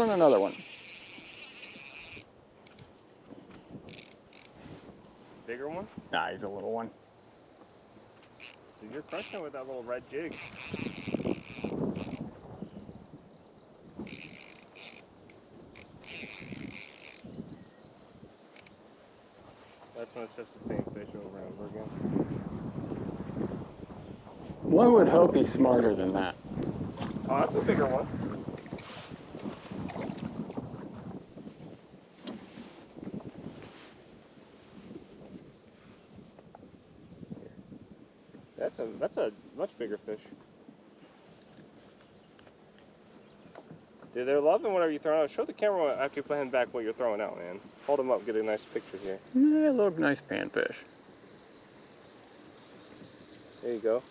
run another one. Bigger one? Nah, he's a little one. Dude, you're crushing it with that little red jig. That's when it's just the same fish over and over again. One would hope he's smarter than that. Oh, that's a bigger one. That's a much bigger fish. Dude, they're loving whatever you throw out. Show the camera after you put him back what you're throwing out, man. Hold him up, get a nice picture here. Yeah, a little nice panfish. There you go.